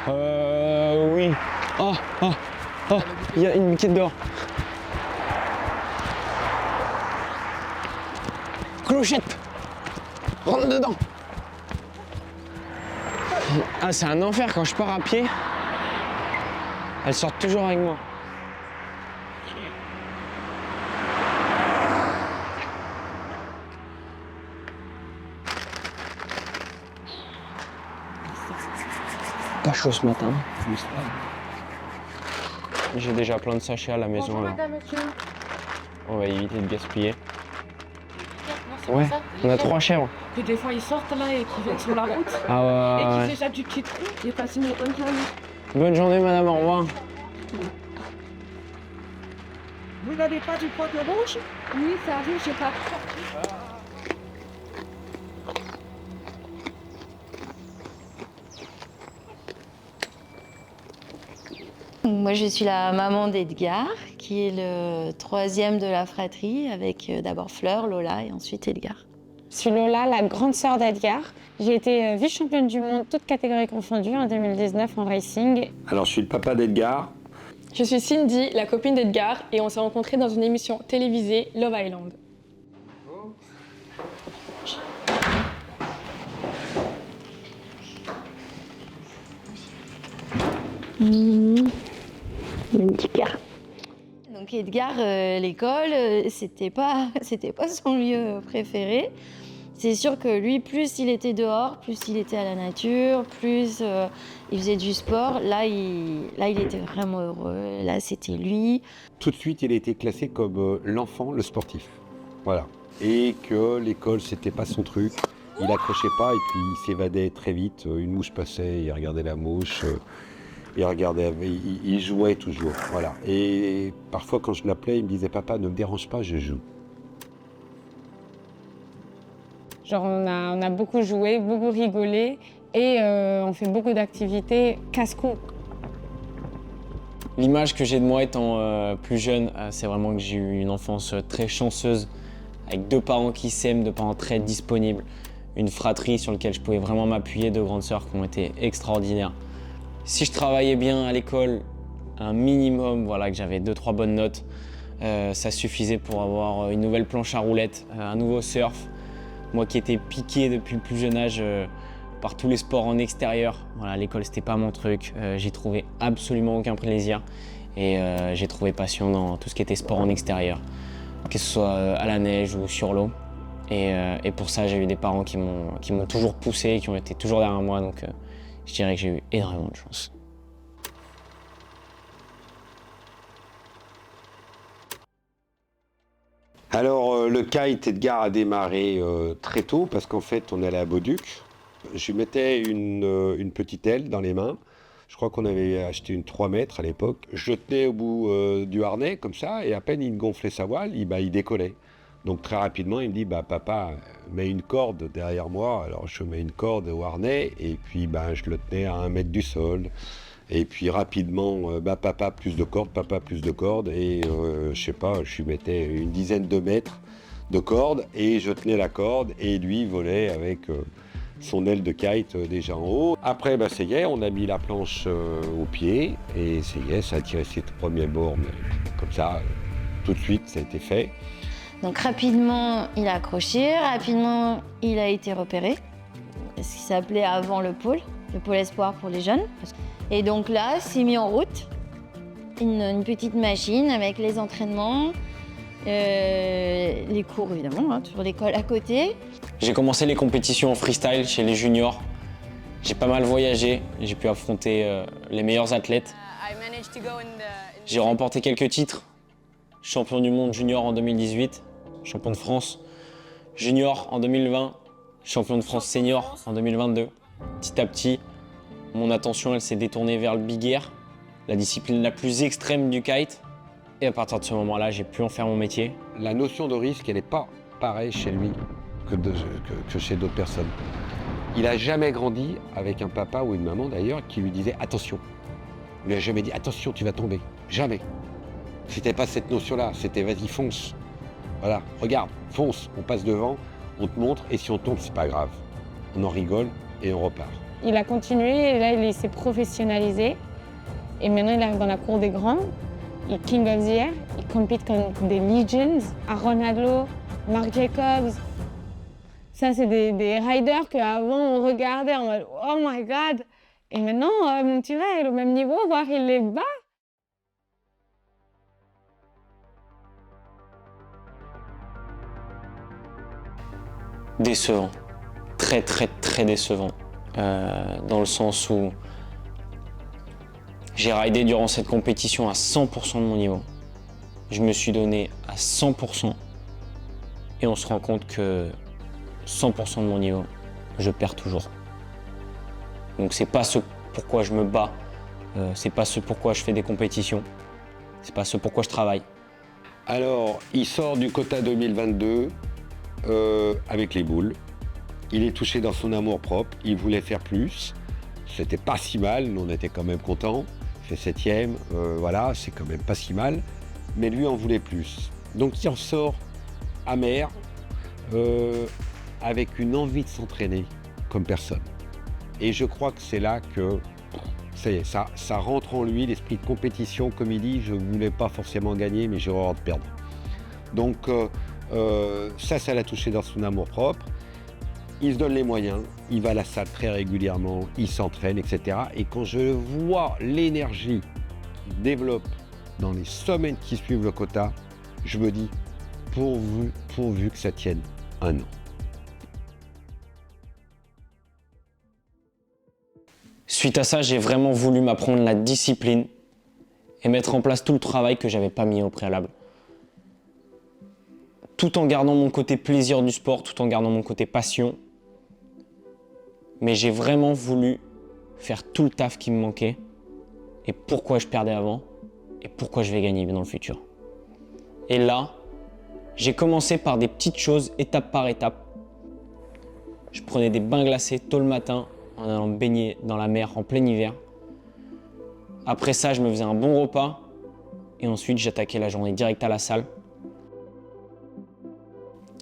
Oui. Oh, oh, oh, il y a une biquette dehors. Clochette! Rentre dedans! Ah, c'est un enfer quand je pars à pied. Elles sortent toujours avec moi. Pas chaud ce matin. J'ai déjà plein de sachets à la maison. Bonjour Alors. madame, monsieur. On va éviter de gaspiller. Merci Ouais, pour ça. on a 3 chèvres. Que des fois ils sortent là et qu'ils viennent sur la route Ah et ouais. qu'ils échappent du petit trou et passent une bonne journée. Bonne journée, madame, au revoir. Vous n'avez pas du pote rouge? Oui, ça arrive, j'ai pas. Moi, je suis la maman d'Edgar, qui est le troisième de la fratrie, avec d'abord Fleur, Lola et ensuite Edgar. Je suis Lola, la grande sœur d'Edgar. J'ai été vice-championne du monde, toutes catégories confondues, en 2019 en racing. Alors, je suis le papa d'Edgar. Je suis Cindy, la copine d'Edgar, et on s'est rencontrés dans une émission télévisée, Love Island. Donc Edgar, l'école, c'était pas son lieu préféré. C'est sûr que lui, plus il était dehors, plus il était à la nature, plus il faisait du sport. Là, il était vraiment heureux. Là, c'était lui. Tout de suite, il a été classé comme l'enfant, le sportif. Voilà. Et que l'école, c'était pas son truc. Il accrochait pas et puis il s'évadait très vite. Une mouche passait, il regardait la mouche. Il jouait toujours. Voilà. Et parfois, quand je l'appelais, il me disait « Papa, ne me dérange pas, je joue ». Genre, on a beaucoup joué, beaucoup rigolé et on fait beaucoup d'activités casse-cou. L'image que j'ai de moi étant plus jeune, c'est vraiment que j'ai eu une enfance très chanceuse, avec 2 parents qui s'aiment, 2 parents très disponibles, une fratrie sur laquelle je pouvais vraiment m'appuyer, 2 grandes sœurs qui ont été extraordinaires. Si je travaillais bien à l'école, un minimum, voilà, que j'avais 2-3 bonnes notes, ça suffisait pour avoir une nouvelle planche à roulettes, un nouveau surf. Moi qui étais piqué depuis le plus jeune âge par tous les sports en extérieur, voilà, l'école c'était pas mon truc, j'y trouvais absolument aucun plaisir et j'ai trouvé passion dans tout ce qui était sport en extérieur, que ce soit à la neige ou sur l'eau. Et pour ça j'ai eu des parents qui m'ont toujours poussé, qui ont été toujours derrière moi, donc je dirais que j'ai eu énormément de chance. Alors, le kite, Edgar a démarré très tôt parce qu'en fait, on allait à Bauduc. Je lui mettais une petite aile dans les mains. Je crois qu'on avait acheté une 3 mètres à l'époque. Je le tenais au bout du harnais, comme ça, et à peine il gonflait sa voile, il décollait. Donc très rapidement, il me dit, papa, mets une corde derrière moi. Alors je mets une corde au harnais, et puis je le tenais à 1 mètre du sol. Et puis rapidement, papa plus de cordes, et je sais pas, je lui mettais une dizaine de mètres de corde, et je tenais la corde, et lui volait avec son aile de kite déjà en haut. Après, ça y est, on a mis la planche au pied, et ça y est, ça a tiré ses premiers bornes, comme ça, tout de suite, ça a été fait. Donc rapidement, il a accroché, rapidement, il a été repéré. Ce qui s'appelait avant le pôle espoir pour les jeunes. Et donc là, s'est mis en route, une petite machine avec les entraînements, les cours évidemment, toujours l'école à côté. J'ai commencé les compétitions en freestyle chez les juniors. J'ai pas mal voyagé, j'ai pu affronter les meilleurs athlètes. J'ai remporté quelques titres. Champion du monde junior en 2018, champion de France junior en 2020, champion de France senior en 2022. Petit à petit, mon attention elle s'est détournée vers le big air, la discipline la plus extrême du kite. Et à partir de ce moment-là, j'ai pu en faire mon métier. La notion de risque, elle n'est pas pareille chez lui que chez d'autres personnes. Il n'a jamais grandi avec un papa ou une maman d'ailleurs qui lui disait attention. Il lui a jamais dit attention, tu vas tomber. Jamais. C'était pas cette notion-là, c'était vas-y, fonce. Voilà, regarde, fonce, on passe devant, on te montre et si on tombe, c'est pas grave. On en rigole et on repart. Il a continué et là, il s'est professionnalisé. Et maintenant, il arrive dans la cour des grands. Il est King of the Air. Il compite contre des legends. Aaron Adlo, Marc Jacobs. Ça, c'est des riders qu'avant, on regardait en mode « Oh my God !» Et maintenant, mon petit frère est au même niveau, voire il les bat. Décevant. Très, très, très décevant. Dans le sens où j'ai ridé durant cette compétition à 100% de mon niveau. Je me suis donné à 100% et on se rend compte que 100% de mon niveau, je perds toujours. Donc c'est pas ce pourquoi je me bats, c'est pas ce pourquoi je fais des compétitions, c'est pas ce pourquoi je travaille. Alors, il sort du quota 2022 avec les boules. Il est touché dans son amour-propre, il voulait faire plus. C'était pas si mal, nous on était quand même contents. Il fait 7e, voilà, c'est quand même pas si mal. Mais lui en voulait plus. Donc il en sort amer, avec une envie de s'entraîner comme personne. Et je crois que c'est là que ça rentre en lui, l'esprit de compétition. Comme il dit, je ne voulais pas forcément gagner, mais j'ai horreur de perdre. Donc ça l'a touché dans son amour-propre. Il se donne les moyens, il va à la salle très régulièrement, il s'entraîne, etc. Et quand je vois l'énergie qu'il développe dans les semaines qui suivent le quota, je me dis, pourvu que ça tienne un an. Suite à ça, j'ai vraiment voulu m'apprendre la discipline et mettre en place tout le travail que j'avais pas mis au préalable. Tout en gardant mon côté plaisir du sport, tout en gardant mon côté passion. Mais j'ai vraiment voulu faire tout le taf qui me manquait et pourquoi je perdais avant et pourquoi je vais gagner dans le futur. Et là, j'ai commencé par des petites choses, étape par étape. Je prenais des bains glacés tôt le matin en allant me baigner dans la mer en plein hiver. Après ça, je me faisais un bon repas et ensuite j'attaquais la journée direct à la salle.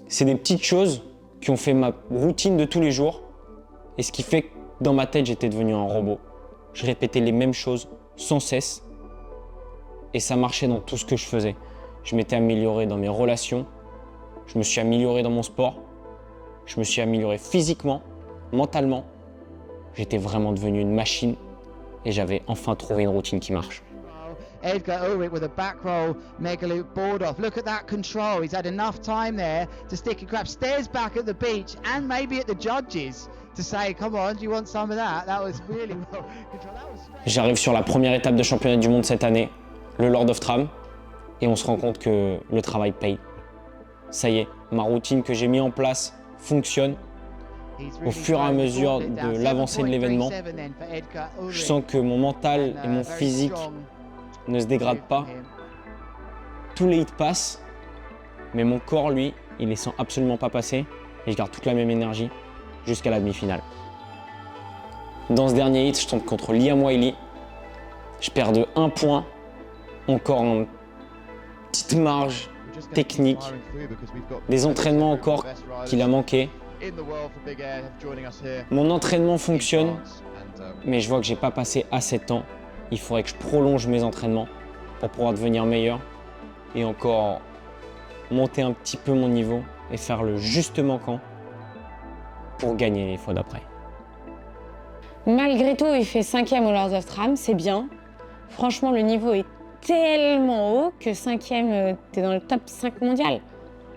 C'est des petites choses qui ont fait ma routine de tous les jours et ce qui fait que dans ma tête, j'étais devenu un robot. Je répétais les mêmes choses sans cesse et ça marchait dans tout ce que je faisais. Je m'étais amélioré dans mes relations, je me suis amélioré dans mon sport, je me suis amélioré physiquement, mentalement. J'étais vraiment devenu une machine et j'avais enfin trouvé une routine qui marche. Edgar Ulrich with a back roll, mega loop board off. Look at that control. He's had enough time there to stick and grab. Stares back at the beach and maybe at the judges to say, come on, do you want some of that? That was really well controlled. J'arrive sur la première étape de championnat du monde cette année, le Lord of Tram, et on se rend compte que le travail paye. Ça y est, ma routine que j'ai mis en place fonctionne. Au fur et à mesure de l'avancée de l'événement, je sens que mon mental et mon physique ne se dégradent pas. Tous les hits passent, mais mon corps, lui, il les sent absolument pas passer et je garde toute la même énergie jusqu'à la demi-finale. Dans ce dernier hit, je tombe contre Liam Wiley. Je perds de 1 point, encore en petite marge technique, des entraînements encore qu'il a manqué. Mon entraînement fonctionne, mais je vois que j'ai pas passé assez de temps. Il faudrait que je prolonge mes entraînements pour pouvoir devenir meilleur et encore monter un petit peu mon niveau et faire le juste manquant pour gagner les fois d'après. Malgré tout, il fait 5e au Lords of Tram, c'est bien. Franchement, le niveau est tellement haut que 5e, t'es dans le top 5 mondial.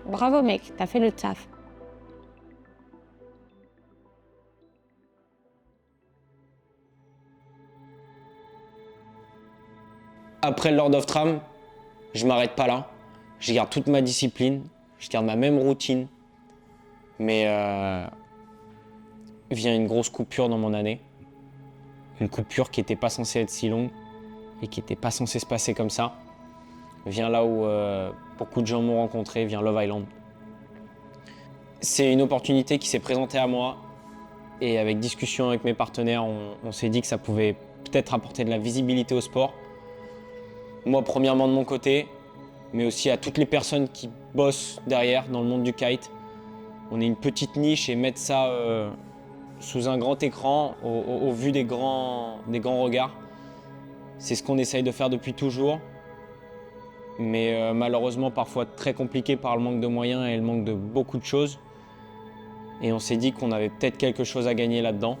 Bravo mec, t'as fait le taf. Après le Lord of Tram, je m'arrête pas là. Je garde toute ma discipline, je garde ma même routine. Mais vient une grosse coupure dans mon année. Une coupure qui n'était pas censée être si longue et qui n'était pas censée se passer comme ça. Vient là où beaucoup de gens m'ont rencontré, vient Love Island. C'est une opportunité qui s'est présentée à moi et avec discussion avec mes partenaires, on s'est dit que ça pouvait peut-être apporter de la visibilité au sport. Moi, premièrement de mon côté, mais aussi à toutes les personnes qui bossent derrière dans le monde du kite. On est une petite niche et mettre ça sous un grand écran, au vu des grands regards. C'est ce qu'on essaye de faire depuis toujours, mais malheureusement parfois très compliqué par le manque de moyens et le manque de beaucoup de choses. Et on s'est dit qu'on avait peut-être quelque chose à gagner là-dedans.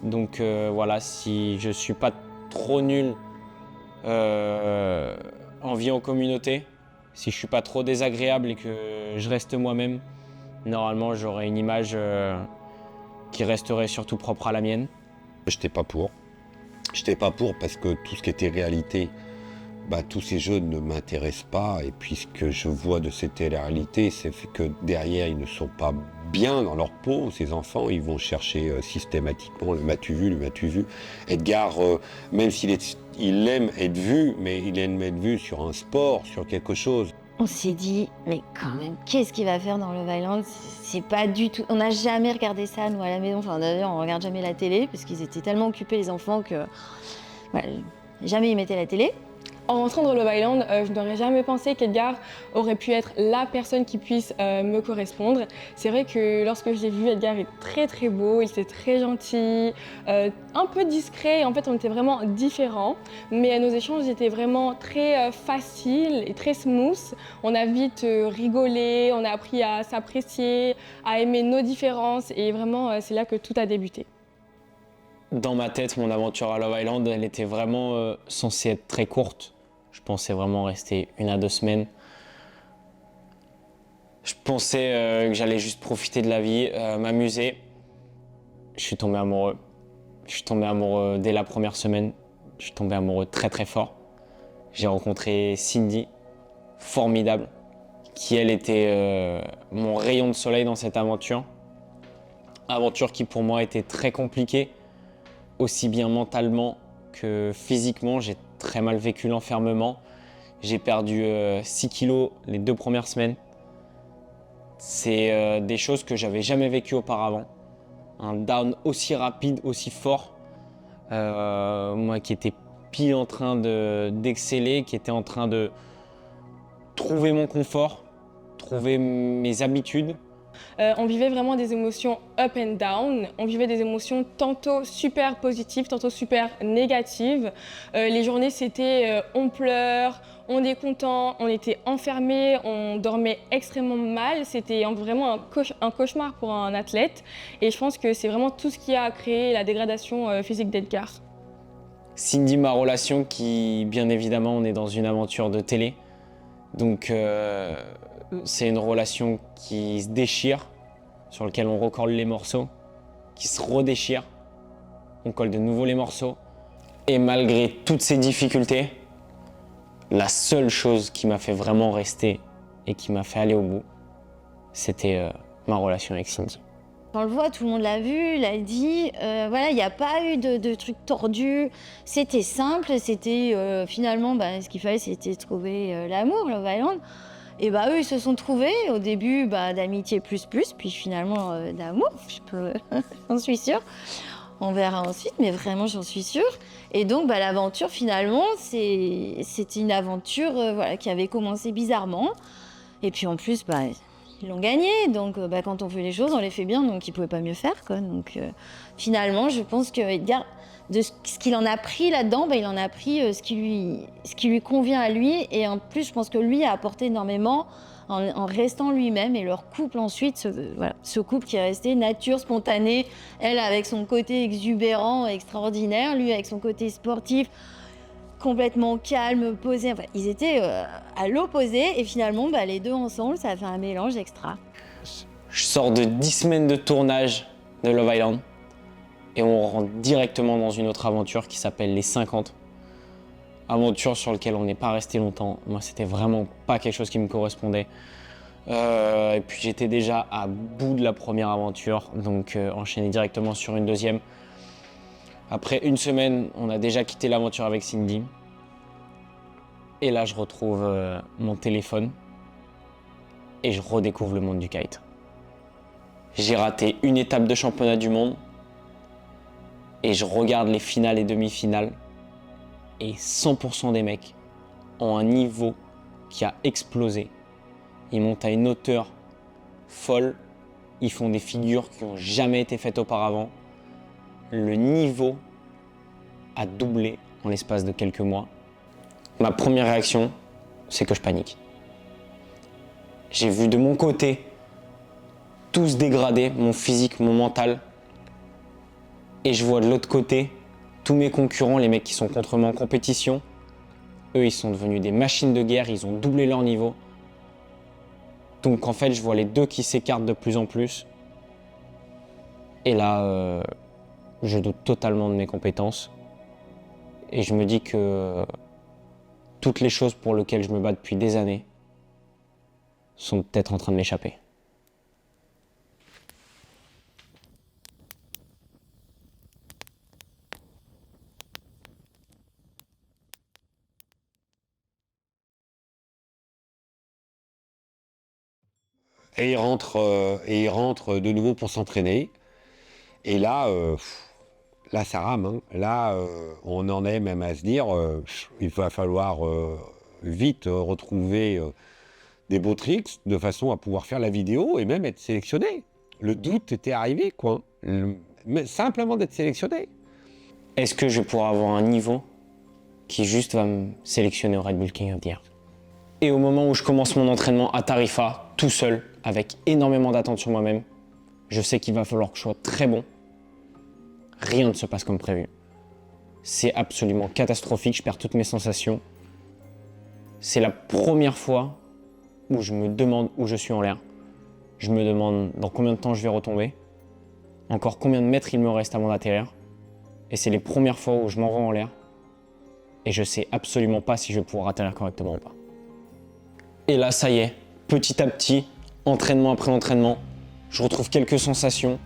Donc voilà, si je ne suis pas trop nul en vie en communauté, si je ne suis pas trop désagréable et que je reste moi-même, normalement j'aurai une image qui resterait surtout propre à la mienne. J'étais pas pour. J'étais pas pour parce que tout ce qui était réalité, tous ces jeux ne m'intéressent pas. Et puis ce que je vois de cette télé-réalité, c'est que derrière, ils ne sont pas bien dans leur peau. Ces enfants, ils vont chercher systématiquement le m'as-tu vu, le m'as-tu vu. Edgar, même s'il aime être vu, mais il aime être vu sur un sport, sur quelque chose. On s'est dit, mais quand même, qu'est-ce qu'il va faire dans Love Island? C'est pas du tout... On n'a jamais regardé ça, nous, à la maison. Enfin, d'ailleurs, on regarde jamais la télé, parce qu'ils étaient tellement occupés, les enfants, que... Voilà, jamais ils mettaient la télé. En rentrant dans Love Island, je n'aurais jamais pensé qu'Edgar aurait pu être la personne qui puisse me correspondre. C'est vrai que lorsque je l'ai vu, Edgar est très très beau, il était très gentil, un peu discret, en fait on était vraiment différents. Mais nos échanges étaient vraiment très faciles et très smooth. On a vite rigolé, on a appris à s'apprécier, à aimer nos différences et vraiment c'est là que tout a débuté. Dans ma tête, mon aventure à Love Island, elle était vraiment censée être très courte. Je pensais vraiment rester 1 à 2 semaines. Je pensais que j'allais juste profiter de la vie, m'amuser. Je suis tombé amoureux. Je suis tombé amoureux dès la première semaine. Je suis tombé amoureux très très fort. J'ai rencontré Cindy, formidable, qui elle était mon rayon de soleil dans cette aventure. Aventure qui pour moi était très compliquée. Aussi bien mentalement que physiquement, j'ai très mal vécu l'enfermement. J'ai perdu 6 kilos les 2 premières semaines. C'est des choses que j'avais jamais vécues auparavant. Un down aussi rapide, aussi fort. Moi qui étais pile en train d'exceller, qui était en train de trouver mon confort, trouver mes habitudes. On vivait vraiment des émotions up and down. On vivait des émotions tantôt super positives, tantôt super négatives. Les journées, c'était on pleure, on est content, on était enfermés, on dormait extrêmement mal. C'était vraiment un cauchemar pour un athlète. Et je pense que c'est vraiment tout ce qui a créé la dégradation physique d'Edgar. Cindy, ma relation qui, bien évidemment, on est dans une aventure de télé. Donc, c'est une relation qui se déchire, sur laquelle on recolle les morceaux, qui se redéchire, on colle de nouveau les morceaux. Et malgré toutes ces difficultés, la seule chose qui m'a fait vraiment rester et qui m'a fait aller au bout, c'était ma relation avec Cindy. On le voit, tout le monde l'a vu, l'a dit, voilà, il n'y a pas eu de trucs tordus, c'était simple, c'était finalement, ce qu'il fallait, c'était trouver l'amour, Love Island. Et eux, ils se sont trouvés au début d'amitié plus, puis finalement d'amour, j'en suis sûre. On verra ensuite, mais vraiment, j'en suis sûre. Et donc, l'aventure, finalement, c'était une aventure qui avait commencé bizarrement. Et puis en plus, ils l'ont gagné. Donc, quand on fait les choses, on les fait bien, donc ils ne pouvaient pas mieux faire, quoi. Donc, finalement, je pense que Edgar, de ce qu'il en a pris là-dedans, il en a pris ce qui lui convient à lui. Et en plus, je pense que lui a apporté énormément en restant lui-même. Et leur couple ensuite, ce couple qui est resté nature, spontanée. Elle avec son côté exubérant, extraordinaire. Lui avec son côté sportif, complètement calme, posé. Enfin, ils étaient à l'opposé. Et finalement, les deux ensemble, ça a fait un mélange extra. Je sors de 10 semaines de tournage de Love Island. Et on rentre directement dans une autre aventure qui s'appelle les 50. Aventure sur laquelle on n'est pas resté longtemps. Moi, c'était vraiment pas quelque chose qui me correspondait. Et puis j'étais déjà à bout de la première aventure, donc enchaîné directement sur une deuxième. Après 1 semaine, on a déjà quitté l'aventure avec Cindy. Et là, je retrouve mon téléphone et je redécouvre le monde du kite. J'ai raté une étape de championnat du monde. Et je regarde les finales et demi-finales et 100% des mecs ont un niveau qui a explosé. Ils montent à une hauteur folle, ils font des figures qui n'ont jamais été faites auparavant. le niveau a doublé en l'espace de quelques mois. Ma première réaction, c'est que je panique. J'ai vu de mon côté tout se dégrader, mon physique, mon mental. Et je vois de l'autre côté tous mes concurrents, les mecs qui sont contre moi en compétition. Eux, ils sont devenus des machines de guerre, ils ont doublé leur niveau. Donc en fait, je vois les deux qui s'écartent de plus en plus. Et là, je doute totalement de mes compétences. Et je me dis que toutes les choses pour lesquelles je me bats depuis des années sont peut-être en train de m'échapper. Et il rentre de nouveau pour s'entraîner. Et là, là ça rame. Hein. Là, on en est même à se dire, il va falloir vite retrouver des beaux tricks de façon à pouvoir faire la vidéo et même être sélectionné. Le doute était arrivé, quoi. Mais simplement d'être sélectionné. Est-ce que je vais pouvoir avoir un niveau qui juste va me sélectionner au Red Bull King of the Air? Et au moment où je commence mon entraînement à Tarifa, tout seul, avec énormément d'attentes sur moi-même, je sais qu'il va falloir que je sois très bon. Rien ne se passe comme prévu. C'est absolument catastrophique, je perds toutes mes sensations. C'est la première fois où je me demande où je suis en l'air. Je me demande dans combien de temps je vais retomber, encore combien de mètres il me reste avant d'atterrir. Et c'est les premières fois où je m'envoie en l'air et je sais absolument pas si je vais pouvoir atterrir correctement ou pas. Et là, ça y est, petit à petit, entraînement après entraînement, je retrouve quelques sensations.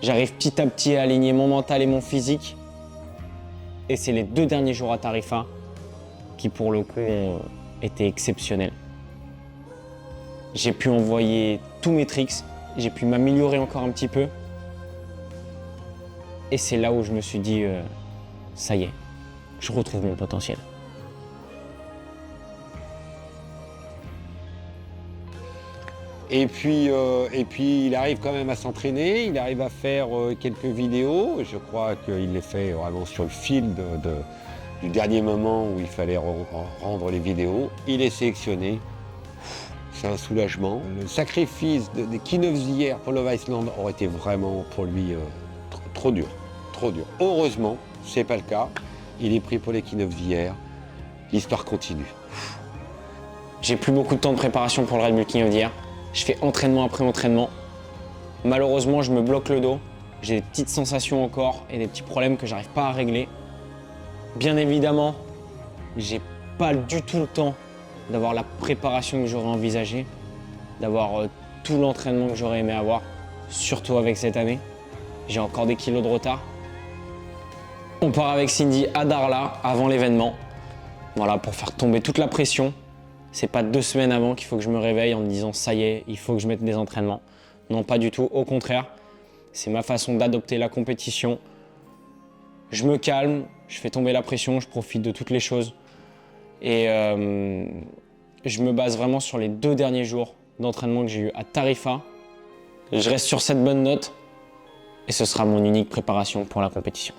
J'arrive petit à petit à aligner mon mental et mon physique. Et c'est les 2 derniers jours à Tarifa qui, pour le coup, ont été exceptionnels. J'ai pu envoyer tous mes tricks, j'ai pu m'améliorer encore un petit peu. Et c'est là où je me suis dit, ça y est, je retrouve mon potentiel. Et puis il arrive quand même à s'entraîner, il arrive à faire quelques vidéos. Je crois qu'il les fait vraiment sur le fil du dernier moment où il fallait rendre les vidéos. Il est sélectionné. C'est un soulagement. Le sacrifice des King of the Air pour Love Island aurait été vraiment pour lui trop dur. Trop dur. Heureusement, c'est pas le cas. Il est pris pour les King of the Air. L'histoire continue. J'ai plus beaucoup de temps de préparation pour le Red Bull King of the Air. Je fais entraînement après entraînement. Malheureusement, je me bloque le dos. J'ai des petites sensations encore et des petits problèmes que j'arrive pas à régler. Bien évidemment, j'ai pas du tout le temps d'avoir la préparation que j'aurais envisagée, d'avoir tout l'entraînement que j'aurais aimé avoir, surtout avec cette année. J'ai encore des kilos de retard. On part avec Cindy à Darla avant l'événement, voilà, pour faire tomber toute la pression. C'est pas 2 semaines avant qu'il faut que je me réveille en me disant ça y est, il faut que je mette des entraînements. Non, pas du tout, au contraire. C'est ma façon d'adopter la compétition. Je me calme, je fais tomber la pression, je profite de toutes les choses. Et je me base vraiment sur les 2 derniers jours d'entraînement que j'ai eu à Tarifa. Je reste sur cette bonne note et ce sera mon unique préparation pour la compétition.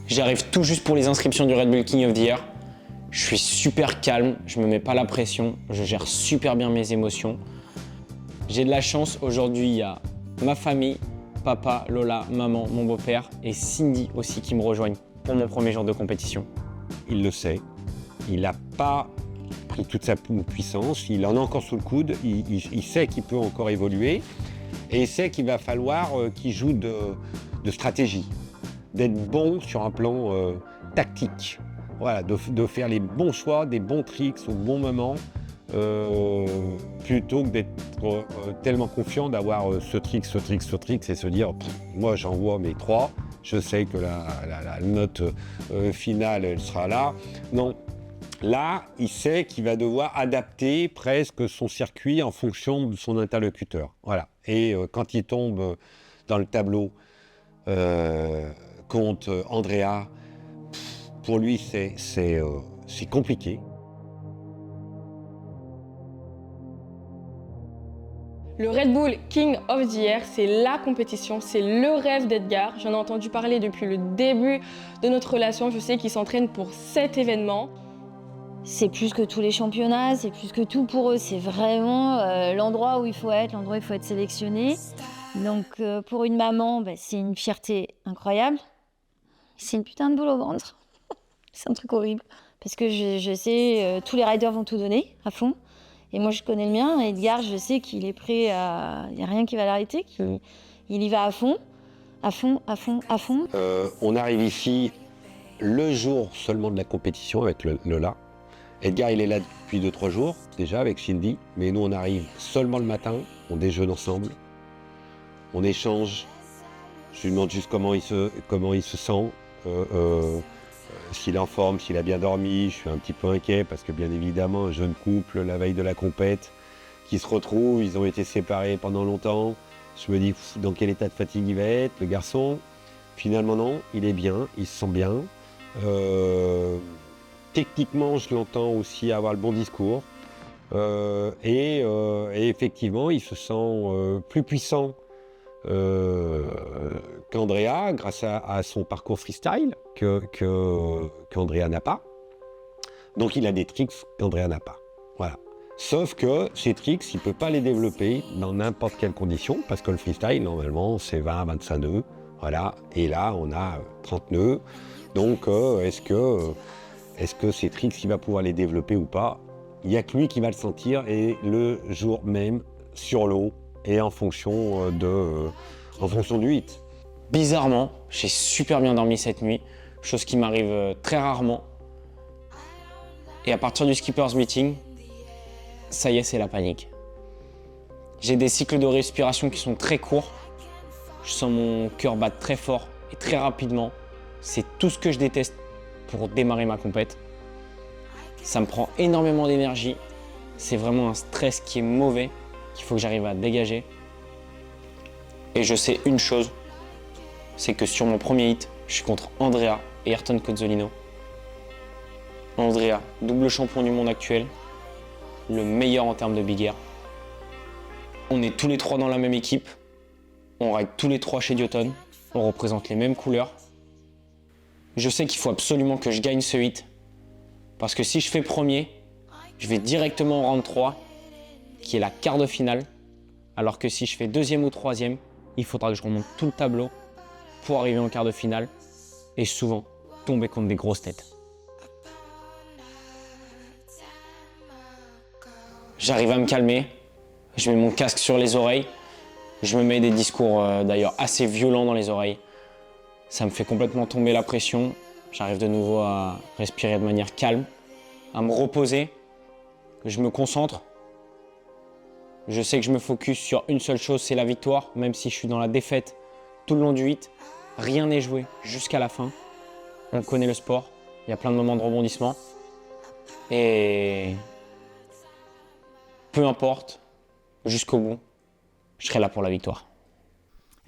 J'arrive tout juste pour les inscriptions du Red Bull King of the Air. Je suis super calme, je me mets pas la pression, je gère super bien mes émotions. J'ai de la chance, aujourd'hui il y a ma famille, papa, Lola, maman, mon beau-père et Cindy aussi qui me rejoignent pour mon premier jour de compétition. Il le sait, il n'a pas pris toute sa puissance, il en a encore sous le coude, il sait qu'il peut encore évoluer et il sait qu'il va falloir qu'il joue de stratégie, d'être bon sur un plan tactique, voilà, de faire les bons choix, des bons tricks au bon moment, plutôt que d'être tellement confiant d'avoir ce trick et se dire moi j'envoie mes 3 je sais que la note finale, elle sera là. Non, là, il sait qu'il va devoir adapter presque son circuit en fonction de son interlocuteur. Voilà. Et quand il tombe dans le tableau contre Andrea, pour lui, c'est compliqué. Le Red Bull King of the Year, c'est la compétition, c'est le rêve d'Edgar. J'en ai entendu parler depuis le début de notre relation. Je sais qu'il s'entraîne pour cet événement. C'est plus que tous les championnats, c'est plus que tout pour eux. C'est vraiment l'endroit où il faut être, l'endroit où il faut être sélectionné. Donc pour une maman, c'est une fierté incroyable. C'est une putain de boule au ventre. C'est un truc horrible. Parce que je sais, tous les riders vont tout donner à fond. Et moi, je connais le mien. Edgar, je sais qu'il est prêt à... Il n'y a rien qui va l'arrêter. Il y va à fond, à fond, à fond, à fond. On arrive ici le jour seulement de la compétition avec Lola. Edgar, il est là depuis 2-3 jours, déjà, avec Cindy. Mais nous, on arrive seulement le matin. On déjeune ensemble. On échange. Je lui demande juste comment il se sent. S'il est en forme, s'il a bien dormi. Je suis un petit peu inquiet parce que bien évidemment, un jeune couple, la veille de la compète, qui se retrouvent, ils ont été séparés pendant longtemps. Je me dis dans quel état de fatigue il va être, le garçon. Finalement non, il est bien, il se sent bien. Techniquement, je l'entends aussi avoir le bon discours. Et effectivement, il se sent plus puissant qu'Andrea, grâce à son parcours freestyle qu'Andrea n'a pas. Donc il a des tricks qu'Andrea n'a pas. Voilà. Sauf que ces tricks, il ne peut pas les développer dans n'importe quelle condition, parce que le freestyle, normalement, c'est 20-25 nœuds. Voilà. Et là, on a 30 nœuds. Donc est-ce que ces tricks, il va pouvoir les développer ou pas? Il n'y a que lui qui va le sentir, et le jour même, sur l'eau, et en fonction du hit. Bizarrement, j'ai super bien dormi cette nuit, chose qui m'arrive très rarement. Et à partir du skipper's meeting, ça y est, c'est la panique. J'ai des cycles de respiration qui sont très courts. Je sens mon cœur battre très fort et très rapidement. C'est tout ce que je déteste pour démarrer ma compète. Ça me prend énormément d'énergie. C'est vraiment un stress qui est mauvais, qu'il faut que j'arrive à dégager. Et je sais une chose, c'est que sur mon premier hit, je suis contre Andrea et Ayrton Cozzolino. Andrea, double champion du monde actuel, le meilleur en termes de big air. On est tous les trois dans la même équipe, on ride tous les trois chez Dioton, on représente les mêmes couleurs. Je sais qu'il faut absolument que je gagne ce hit, parce que si je fais premier, je vais directement en round 3, qui est la quart de finale, alors que si je fais deuxième ou troisième, il faudra que je remonte tout le tableau pour arriver en quart de finale et souvent tomber contre des grosses têtes. J'arrive à me calmer, je mets mon casque sur les oreilles, je me mets des discours d'ailleurs assez violents dans les oreilles. Ça me fait complètement tomber la pression, j'arrive de nouveau à respirer de manière calme, à me reposer, je me concentre. Je sais que je me focus sur une seule chose, c'est la victoire, même si je suis dans la défaite tout le long du hit. Rien n'est joué jusqu'à la fin. On connaît le sport, il y a plein de moments de rebondissement. Et peu importe, jusqu'au bout, je serai là pour la victoire.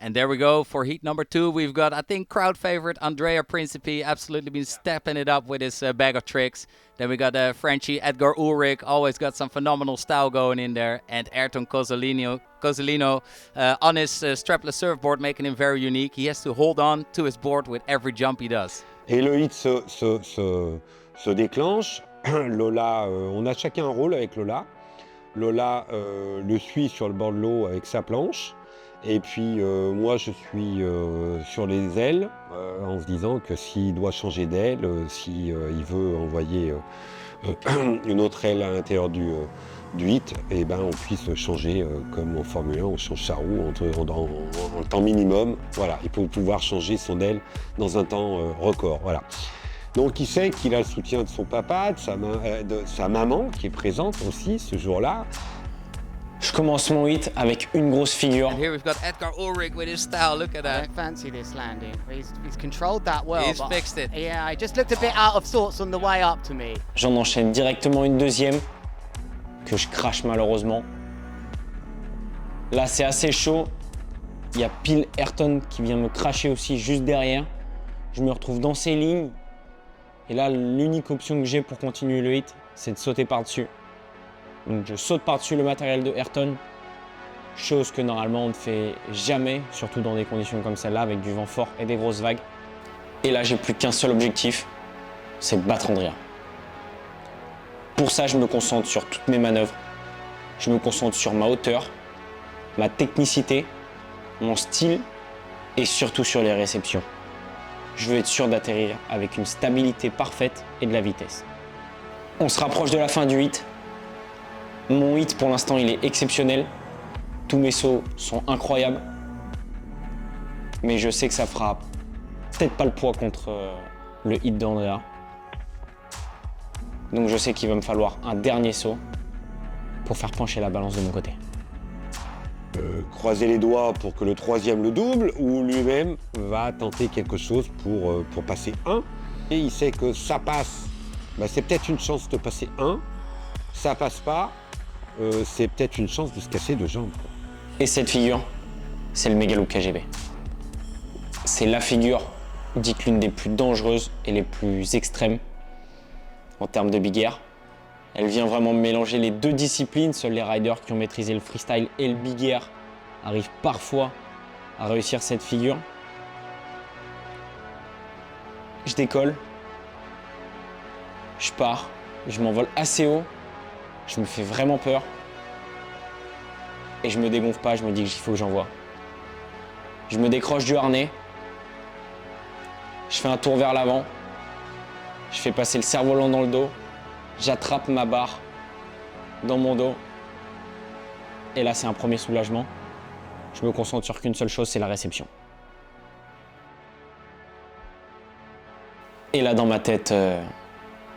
And there we go for heat number 2. We've got, I think, crowd favorite Andrea Principe absolutely been stepping it up with his bag of tricks. Then we got Frenchie Edgar Ulrich, always got some phenomenal style going in there. And Ayrton Cozzolino on his strapless surfboard, making him very unique. He has to hold on to his board with every jump he does. Et le hit se déclenche. Lola, on a chacun un rôle avec Lola. Lola le suit sur le bord de l'eau avec sa planche. Et puis moi je suis sur les ailes en se disant que s'il doit changer d'aile, s'il veut envoyer une autre aile à l'intérieur du hit, et ben on puisse changer comme en Formule 1, on change sa roue en temps minimum, voilà, et pour pouvoir changer son aile dans un temps record, voilà. Donc il sait qu'il a le soutien de son papa, de sa maman qui est présente aussi ce jour-là. Je commence mon hit avec une grosse figure. And here we've got Edgar Ulrich with his style. Look at I that. don't fancy this landing. He's controlled that well. He's but- fixed it. Yeah, he just looked a bit out of sorts on the way up to me. J'en enchaîne directement une deuxième, que je crache malheureusement. Là, c'est assez chaud. Il y a pile Ayrton qui vient me cracher aussi juste derrière. Je me retrouve dans ces lignes. Et là, l'unique option que j'ai pour continuer le hit, c'est de sauter par-dessus. Donc je saute par-dessus le matériel de Ayrton. Chose que normalement on ne fait jamais, surtout dans des conditions comme celle-là, avec du vent fort et des grosses vagues. Et là, j'ai plus qu'un seul objectif, c'est de battre Andrea. Pour ça, je me concentre sur toutes mes manœuvres. Je me concentre sur ma hauteur, ma technicité, mon style et surtout sur les réceptions. Je veux être sûr d'atterrir avec une stabilité parfaite et de la vitesse. On se rapproche de la fin du hit. Mon hit, pour l'instant, il est exceptionnel. Tous mes sauts sont incroyables. Mais je sais que ça fera peut-être pas le poids contre le hit d'Andrea. Donc je sais qu'il va me falloir un dernier saut pour faire pencher la balance de mon côté. Croiser les doigts pour que le troisième le double, ou lui-même va tenter quelque chose pour passer un. Et il sait que ça passe, bah, c'est peut-être une chance de passer un. Ça passe pas, c'est peut-être une chance de se casser deux jambes. Quoi. Et cette figure, c'est le Megaloop KGB. C'est la figure, dite l'une des plus dangereuses et les plus extrêmes en termes de big air. Elle vient vraiment mélanger les deux disciplines. Seuls les riders qui ont maîtrisé le freestyle et le big air arrivent parfois à réussir cette figure. Je décolle, je pars, je m'envole assez haut, je me fais vraiment peur et je me dégonfle pas, je me dis qu'il faut que j'envoie. Je me décroche du harnais, je fais un tour vers l'avant, je fais passer le cerf-volant dans le dos, j'attrape ma barre dans mon dos et là c'est un premier soulagement. Je me concentre sur qu'une seule chose, c'est la réception. Et là dans ma tête,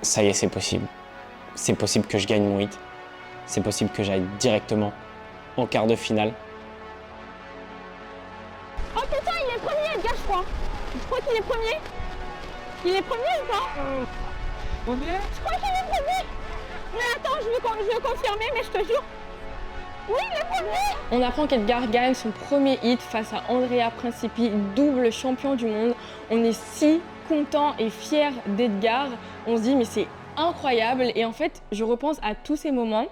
ça y est, c'est possible. C'est possible que je gagne mon hit. C'est possible que j'aille directement en quart de finale. Oh putain, il est premier, Edgar, je crois. Je crois qu'il est premier. Il est premier ou pas Combien? Je crois qu'il est premier. Mais attends, je veux confirmer, mais je te jure. Oui, il est premier. On apprend qu'Edgar gagne son premier hit face à Andrea Principi, double champion du monde. On est si content et fier d'Edgar. On se dit mais c'est incroyable. Et en fait, je repense à tous ces moments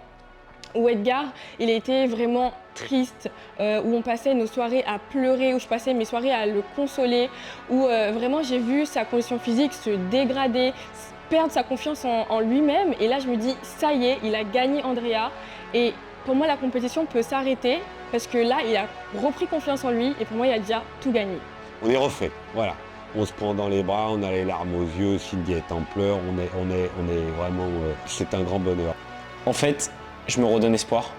où Edgar, il était vraiment triste, où on passait nos soirées à pleurer, où je passais mes soirées à le consoler, où vraiment j'ai vu sa condition physique se dégrader, perdre sa confiance en lui-même. Et là, je me dis, ça y est, il a gagné Andrea. Et pour moi, la compétition peut s'arrêter parce que là, il a repris confiance en lui et pour moi, il a déjà tout gagné. On est refait, voilà. On se prend dans les bras, on a les larmes aux yeux, Cindy est en pleurs, on est vraiment... c'est un grand bonheur. En fait, je me redonne espoir.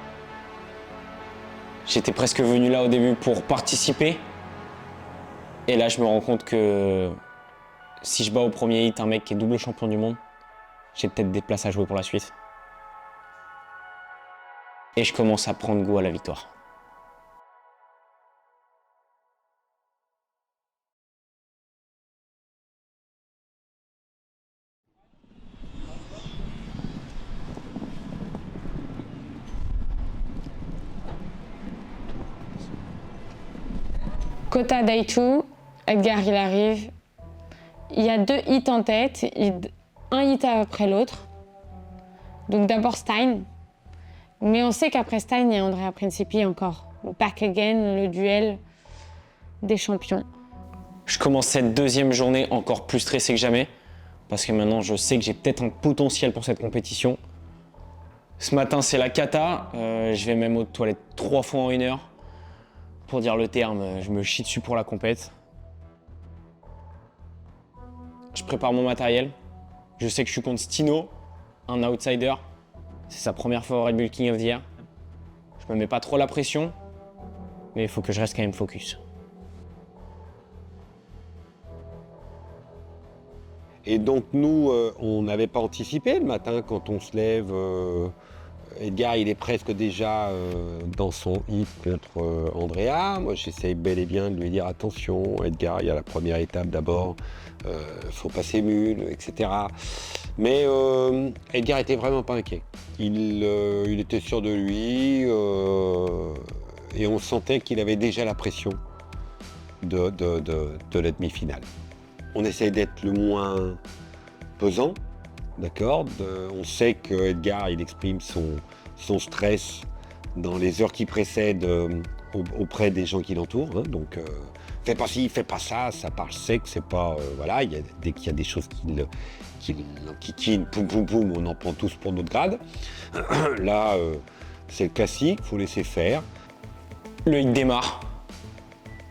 J'étais presque venu là au début pour participer. Et là, je me rends compte que si je bats au premier hit un mec qui est double champion du monde, j'ai peut-être des places à jouer pour la suite. Et je commence à prendre goût à la victoire. Kota Daichu, Edgar il arrive. Il y a deux hits en tête, un hit après l'autre. Donc d'abord Stein. Mais on sait qu'après Stein, il y a Andrea Principi encore. Le back again, le duel des champions. Je commence cette deuxième journée encore plus stressé que jamais, parce que maintenant je sais que j'ai peut-être un potentiel pour cette compétition. Ce matin c'est la cata, je vais même aux toilettes 3 fois en 1 heure. Pour dire le terme, je me chie dessus pour la compète. Je prépare mon matériel. Je sais que je suis contre Stino, un outsider. C'est sa première fois au Red Bull King of the Year. Je me mets pas trop la pression, mais il faut que je reste quand même focus. Et donc nous, on n'avait pas anticipé le matin quand on se lève. Edgar, il est presque déjà dans son hit contre Andrea. Moi, j'essaye bel et bien de lui dire attention, Edgar, il y a la première étape d'abord, faut passer mule, etc. Mais Edgar était vraiment pas inquiet. Il était sûr de lui et on sentait qu'il avait déjà la pression de la demi-finale. On essaye d'être le moins pesant. D'accord. On sait que Edgar, il exprime son stress dans les heures qui précèdent auprès des gens qui l'entourent. Hein. Donc, fais pas ci, fais pas ça, ça parle sec, c'est pas... voilà, dès qu'il y a des choses qui l'enquiquinent, poum, poum, poum, on en prend tous pour notre grade. Là, c'est le classique, faut laisser faire. Le hit démarre.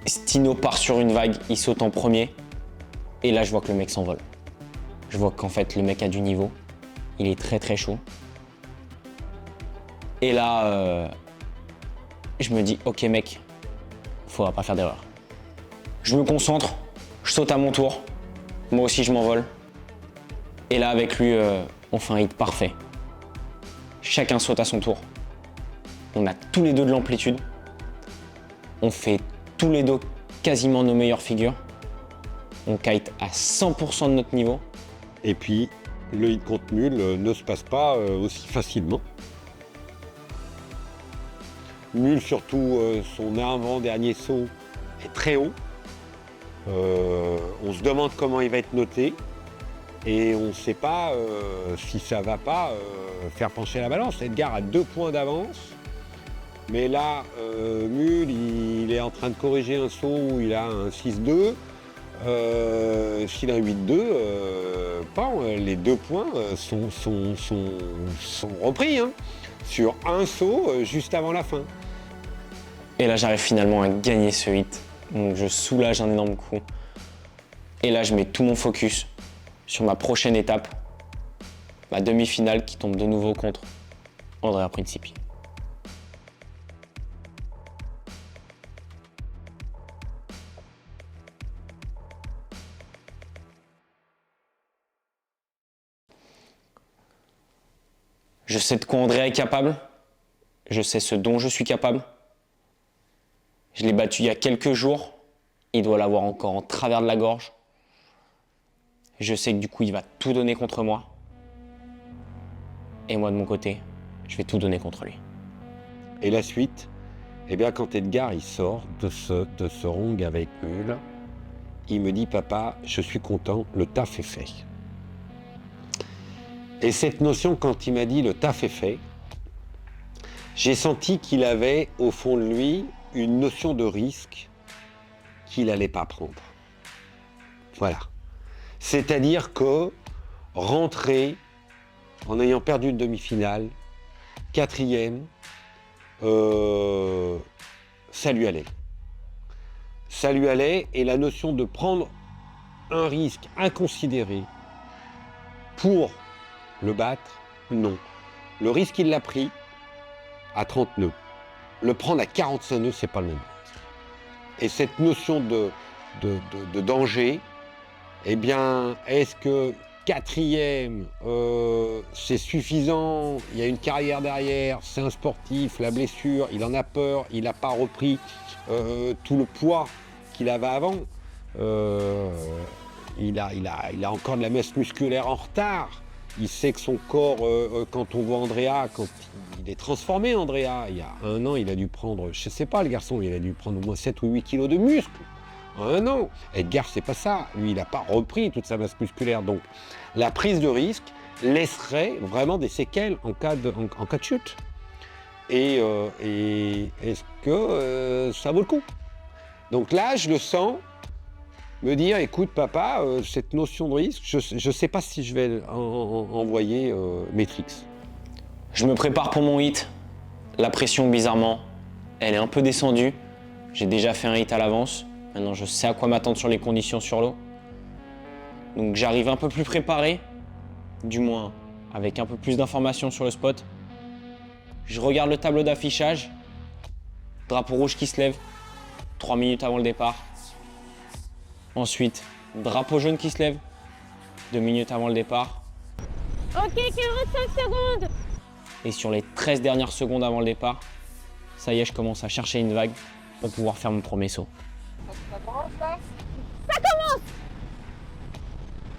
Stino part sur une vague, il saute en premier. Et là, je vois que le mec s'envole. Je vois qu'en fait, le mec a du niveau. Il est très très chaud. Et là, je me dis, ok mec, faudra pas faire d'erreur. Je me concentre, je saute à mon tour. Moi aussi, je m'envole. Et là, avec lui, on fait un hit parfait. Chacun saute à son tour. On a tous les deux de l'amplitude. On fait tous les deux quasiment nos meilleures figures. On kite à 100% de notre niveau. Et puis, le hit contre mule ne se passe pas aussi facilement. Mule, surtout, son avant-dernier saut est très haut. On se demande comment il va être noté. Et on ne sait pas si ça ne va pas faire pencher la balance. Edgar a 2 points d'avance. Mais là, Mule, il est en train de corriger un saut où il a un 6-2. S'il a un 8-2, les 2 points sont repris hein, sur un saut juste avant la fin. Et là, j'arrive finalement à gagner ce hit. Donc je soulage un énorme coup. Et là, je mets tout mon focus sur ma prochaine étape, ma demi-finale qui tombe de nouveau contre Andrea Principi. Je sais de quoi Andrea est capable. Je sais ce dont je suis capable. Je l'ai battu il y a quelques jours. Il doit l'avoir encore en travers de la gorge. Je sais que du coup, il va tout donner contre moi. Et moi, de mon côté, je vais tout donner contre lui. Et la suite, eh bien, quand Edgar il sort de ce rong avec Mule, il me dit « Papa, je suis content, le taf est fait ». Et cette notion, quand il m'a dit « le taf est fait », j'ai senti qu'il avait au fond de lui une notion de risque qu'il n'allait pas prendre. Voilà. C'est-à-dire que rentrer en ayant perdu une demi-finale, 4e, ça lui allait. Ça lui allait et la notion de prendre un risque inconsidéré pour le battre, non. Le risque, il l'a pris à 30 nœuds. Le prendre à 45 nœuds, c'est pas le même. Et cette notion de danger, eh bien, est-ce que 4e, c'est suffisant? Il y a une carrière derrière, c'est un sportif, la blessure, il en a peur, il n'a pas repris tout le poids qu'il avait avant. Il a encore de la masse musculaire en retard. Il sait que son corps, quand on voit Andrea, quand il est transformé, Andrea, il y a 1 an, il a dû prendre, je sais pas, le garçon, il a dû prendre au moins 7 ou 8 kilos de muscles. En 1 an. Edgar, c'est pas ça. Lui, il n'a pas repris toute sa masse musculaire. Donc, la prise de risque laisserait vraiment des séquelles en cas de chute. Et est-ce que ça vaut le coup? Donc là, je le sens me dire, écoute papa, cette notion de risque, je ne sais pas si je vais envoyer mes tricks. Je me prépare pour mon hit. La pression, bizarrement, elle est un peu descendue. J'ai déjà fait un hit à l'avance. Maintenant, je sais à quoi m'attendre sur les conditions sur l'eau. Donc j'arrive un peu plus préparé, du moins avec un peu plus d'informations sur le spot. Je regarde le tableau d'affichage. Drapeau rouge qui se lève, 3 minutes avant le départ. Ensuite, drapeau jaune qui se lève, 2 minutes avant le départ. Ok, 45 secondes. Et sur les 13 dernières secondes avant le départ, ça y est, je commence à chercher une vague pour pouvoir faire mon premier saut. Ça commence!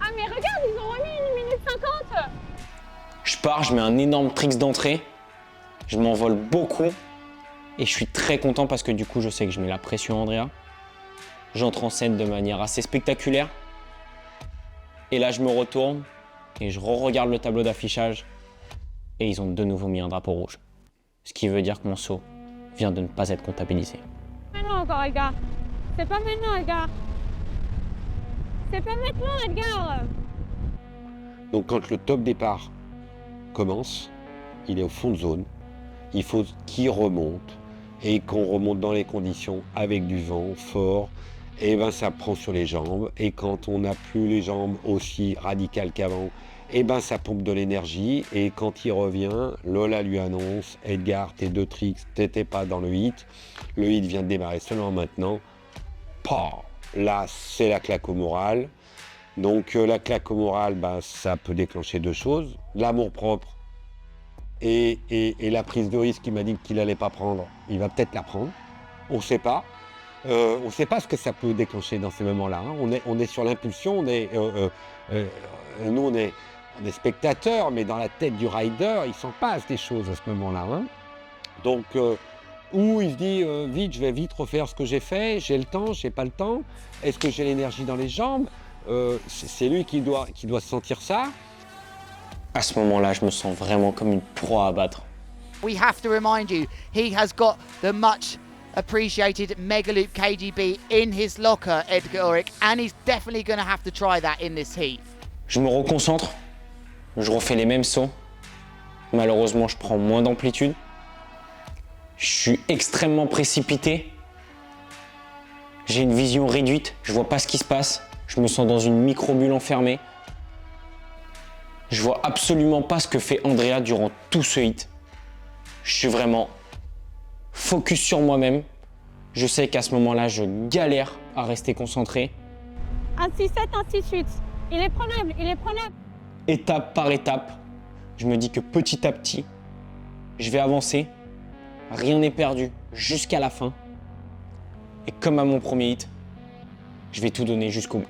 Ah mais regarde, ils ont remis 1 minute 50! Je pars, je mets un énorme tricks d'entrée, je m'envole beaucoup et je suis très content parce que du coup, je sais que je mets la pression à Andrea. J'entre en scène de manière assez spectaculaire. Et là, je me retourne et je re-regarde le tableau d'affichage et ils ont de nouveau mis un drapeau rouge. Ce qui veut dire que mon saut vient de ne pas être comptabilisé. Maintenant encore, Edgar. C'est pas maintenant, Edgar. C'est pas maintenant, Edgar. Donc quand le top départ commence, il est au fond de zone. Il faut qu'il remonte et qu'on remonte dans les conditions avec du vent fort. Et ben ça prend sur les jambes. Et quand on n'a plus les jambes aussi radicales qu'avant, et ben ça pompe de l'énergie. Et quand il revient, Lola lui annonce « Edgar, tes 2 tricks, t'étais pas dans le hit. Le hit vient de démarrer seulement maintenant. » Là, c'est la claque au moral. Donc la claque au moral, ben, ça peut déclencher 2 choses. L'amour-propre et la prise de risque qu'il m'a dit qu'il n'allait pas prendre. Il va peut-être la prendre. On ne sait pas. On ne sait pas ce que ça peut déclencher dans ces moments-là. Hein. On est sur l'impulsion. Nous, on est spectateurs, mais dans la tête du rider, il s'en passe des choses à ce moment-là. Hein. Donc, où il se dit vite, je vais vite refaire ce que j'ai fait. J'ai le temps, j'ai pas le temps. Est-ce que j'ai l'énergie dans les jambes? C'est lui qui doit sentir ça. À ce moment-là, je me sens vraiment comme une proie à battre. We have to remind you, he has got the much appreciated Megaloop KGB in his locker, Edgar Ulrich, and he's definitely going to have to try that in this heat. Je me reconcentre, je refais les mêmes sauts. Malheureusement, je prends moins d'amplitude. Je suis extrêmement précipité. J'ai une vision réduite, je vois pas ce qui se passe. Je me sens dans une micro-bulle enfermée. Je vois absolument pas ce que fait Andrea durant tout ce hit. Je suis vraiment focus sur moi-même. Je sais qu'à ce moment-là, je galère à rester concentré. 1-6-7, 1-6-8. Il est prenable, il est prenable. Étape par étape, je me dis que petit à petit, je vais avancer. Rien n'est perdu jusqu'à la fin. Et comme à mon premier hit, je vais tout donner jusqu'au bout.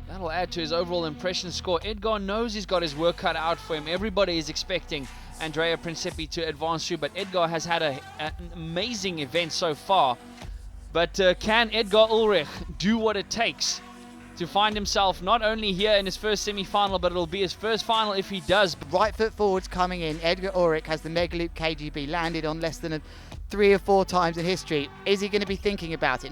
That'll add to his overall impression score. Edgar knows he's got his work cut out for him. Everybody is expecting Andrea Principi to advance through, but Edgar has had an amazing event so far. But can Edgar Ulrich do what it takes to find himself not only here in his first semi-final, but it'll be his first final if he does. Right foot forwards coming in. Edgar Ulrich has the Megaloop KGB landed on less than 3 or 4 times in history. Is he going to be thinking about it?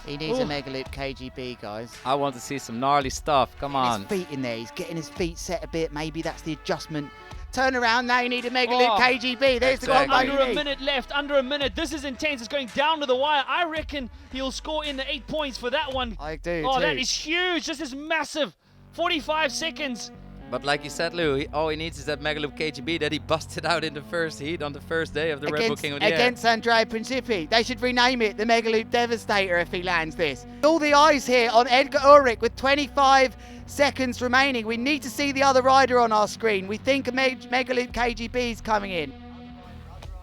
He needs a Megaloop KGB, guys. I want to see some gnarly stuff. Come on. His feet in there. He's getting his feet set a bit. Maybe that's the adjustment. Turn around now. You need a Megaloop KGB. There's the combo. Under a minute left. Under a minute. This is intense. It's going down to the wire. I reckon he'll score in the 8 points for that one. I do. Oh, too. that is huge. This is massive. 45 seconds. But like you said, Lou, all he needs is that Megaloop KGB that he busted out in the first heat on the first day of the Red Bull King of the Air. Against Andrea Principi. They should rename it the Megaloop Devastator if he lands this. All the eyes here on Edgar Ulrich with 25 seconds remaining. We need to see the other rider on our screen. We think a Megaloop KGB is coming in.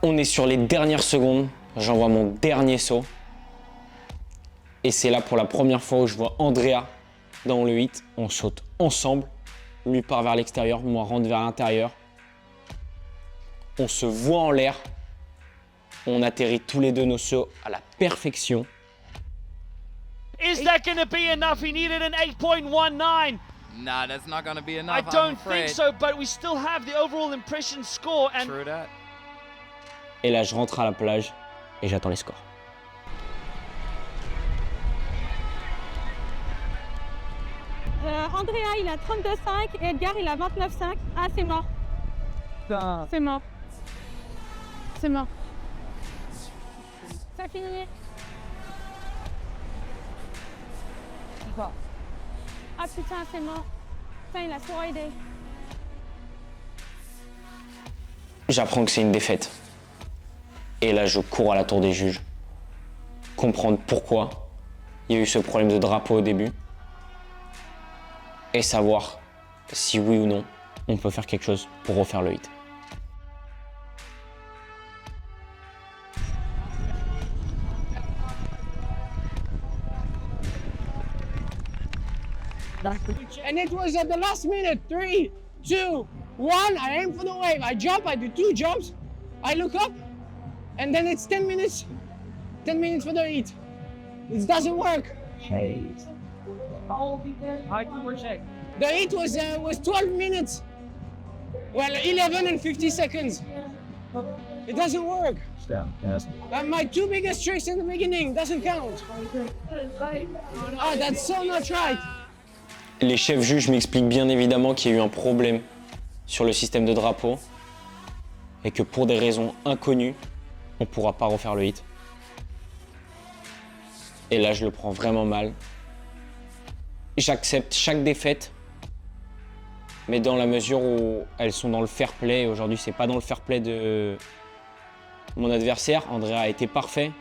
On est sur les dernières secondes. J'envoie mon dernier saut. Et c'est là pour la première fois où je vois Andrea dans le hit. On saute ensemble. Lui part vers l'extérieur, moi rentre vers l'intérieur. On se voit en l'air. On atterrit tous les deux nos sauts à la perfection. Is that going to be enough? He needed an 8.19. Nah, that's not going to be enough. I don't think so, but we still have the overall impression score. And True that. Et là, je rentre à la plage et j'attends les scores. Andrea, il a 32,5 et Edgar, il a 29,5. Ah, c'est mort. C'est mort. C'est mort. Ça finit. Ah putain, c'est mort. Putain, il a tout raidé. J'apprends que c'est une défaite. Et là, je cours à la tour des juges. Comprendre pourquoi il y a eu ce problème de drapeau au début. Et savoir si oui ou non, on peut faire quelque chose pour refaire le hit. And it was at the last minute. 3, 2, 1. I aim for the wave. I jump. I do 2 jumps. I look up, and then it's 10 minutes. 10 minutes for the heat. It doesn't work. The heat was 12 minutes. Well, 11 and 50 seconds. It doesn't work. My 2 biggest tricks in the beginning doesn't count. Oh, that's so not right. Les chefs juges m'expliquent bien évidemment qu'il y a eu un problème sur le système de drapeau et que pour des raisons inconnues, on ne pourra pas refaire le hit. Et là, je le prends vraiment mal. J'accepte chaque défaite, mais dans la mesure où elles sont dans le fair play. Aujourd'hui, c'est pas dans le fair play de mon adversaire. Andrea a été parfait.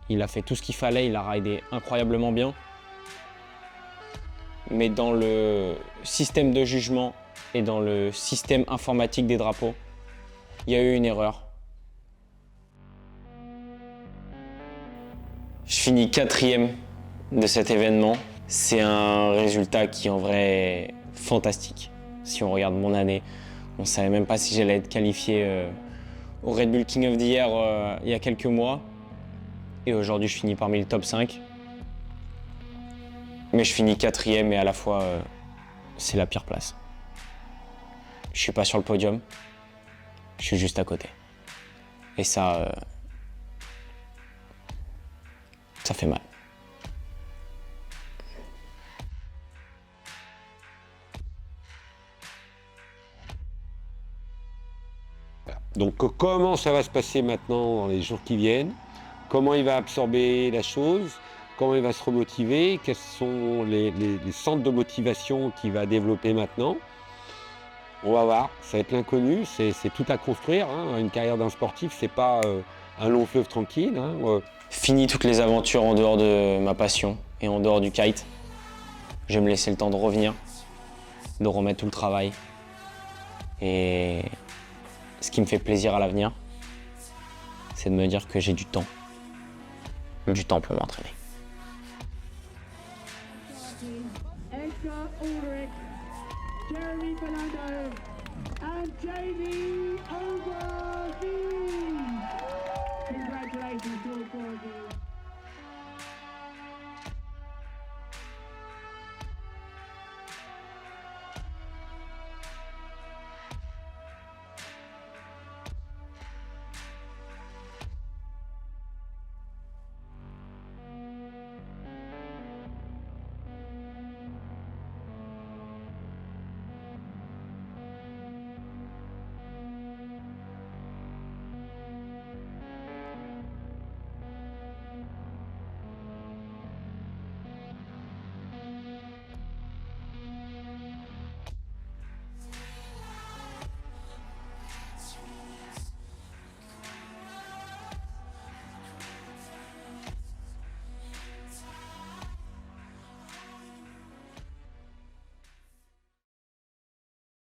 Il a fait tout ce qu'il fallait. Il a raidé incroyablement bien. Mais dans le système de jugement et dans le système informatique des drapeaux, il y a eu une erreur. Je finis 4e de cet événement. C'est un résultat qui en vrai est fantastique. Si on regarde mon année, on ne savait même pas si j'allais être qualifié au Red Bull King of the Year il y a quelques mois. Et aujourd'hui, je finis parmi le top 5. Mais je finis 4e et à la fois, c'est la pire place. Je suis pas sur le podium, je suis juste à côté. Et ça fait mal. Donc comment ça va se passer maintenant dans les jours qui viennent? Comment il va absorber la chose? Comment il va se remotiver? Quels sont les centres de motivation qu'il va développer maintenant? On va voir, ça va être l'inconnu, c'est tout à construire. Hein. Une carrière d'un sportif, c'est pas un long fleuve tranquille. Hein. Fini toutes les aventures en dehors de ma passion et en dehors du kite. Je vais me laisser le temps de revenir, de remettre tout le travail. Et ce qui me fait plaisir à l'avenir, c'est de me dire que j'ai du temps pour m'entraîner. Edgar Ulrich, Jeremy Fernando, and Jamie Overby.